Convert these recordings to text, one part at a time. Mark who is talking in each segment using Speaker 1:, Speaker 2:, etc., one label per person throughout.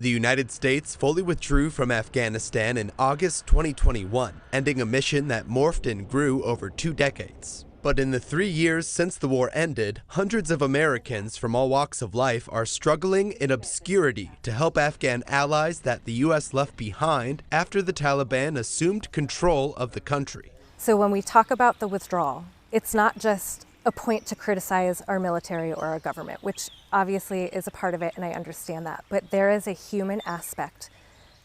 Speaker 1: The United States fully withdrew from Afghanistan in August 2021, ending a mission that morphed and grew over 2 decades. But in the 3 years since the war ended, hundreds of Americans from all walks of life are struggling in obscurity to help Afghan allies that the U.S. left behind after the Taliban assumed control of the country.
Speaker 2: So when we talk about the withdrawal, it's not just a point to criticize our military or our government, which obviously is a part of it, and I understand that. But there is a human aspect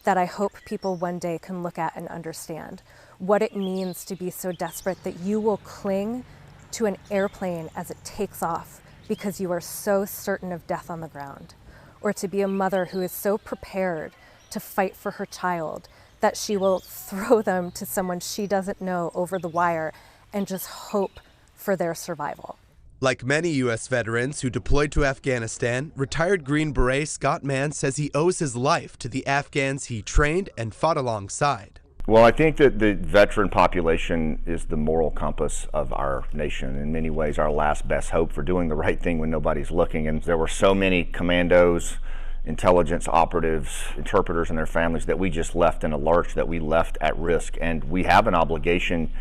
Speaker 2: that I hope people one day can look at and understand. What it means to be so desperate that you will cling to an airplane as it takes off because you are so certain of death on the ground. Or to be a mother who is so prepared to fight for her child that she will throw them to someone she doesn't know over the wire and just hope for their survival.
Speaker 1: Like many U.S. veterans who deployed to Afghanistan, retired Green Beret Scott Mann says he owes his life to the Afghans he trained and fought alongside.
Speaker 3: Well, I think that the veteran population is the moral compass of our nation. In many ways, our last best hope for doing the right thing when nobody's looking. And there were so many commandos, intelligence operatives, interpreters and their families that we just left in a lurch, that we left at risk. And we have an obligation.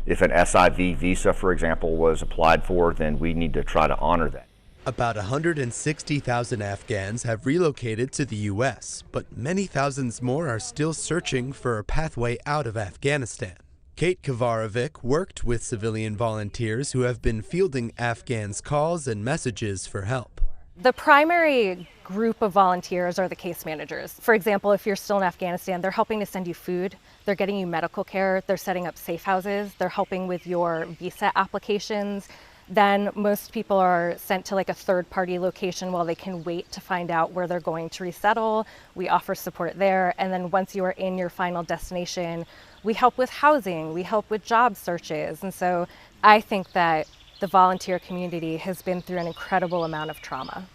Speaker 3: If an SIV visa, for example, was applied for, then we need to try to honor that.
Speaker 1: About 160,000 Afghans have relocated to the U.S., but many thousands more are still searching for a pathway out of Afghanistan. Kate Kavarovic worked with civilian volunteers who have been fielding Afghans' calls and messages for help.
Speaker 2: The primary group of volunteers are the case managers. For example, if you're still in Afghanistan, they're helping to send you food, they're getting you medical care, they're setting up safe houses, they're helping with your visa applications. Then most people are sent to like a third-party location while they can wait to find out where they're going to resettle. We offer support there, and then once you are in your final destination, we help with housing, we help with job searches. And so I think that the volunteer community has been through an incredible amount of trauma.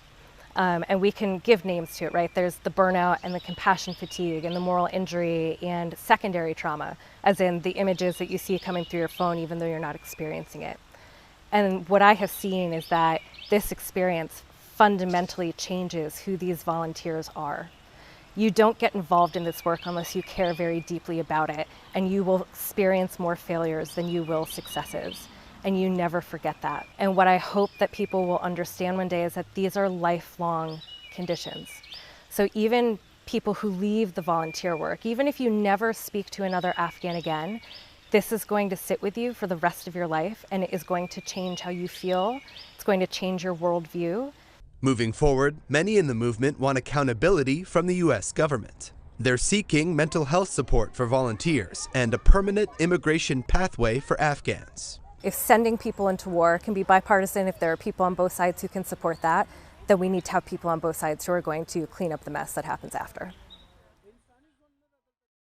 Speaker 2: And we can give names to it, right? There's the burnout and the compassion fatigue and the moral injury and secondary trauma, as in the images that you see coming through your phone even though you're not experiencing it. And what I have seen is that this experience fundamentally changes who these volunteers are. You don't get involved in this work unless you care very deeply about it, and you will experience more failures than you will successes. And you never forget that. And what I hope that people will understand one day is that these are lifelong conditions. So even people who leave the volunteer work, even if you never speak to another Afghan again, this is going to sit with you for the rest of your life, and it is going to change how you feel. It's going to change your worldview.
Speaker 1: Moving forward, many in the movement want accountability from the U.S. government. They're seeking mental health support for volunteers and a permanent immigration pathway for Afghans.
Speaker 2: If sending people into war can be bipartisan, if there are people on both sides who can support that, then we need to have people on both sides who are going to clean up the mess that happens after.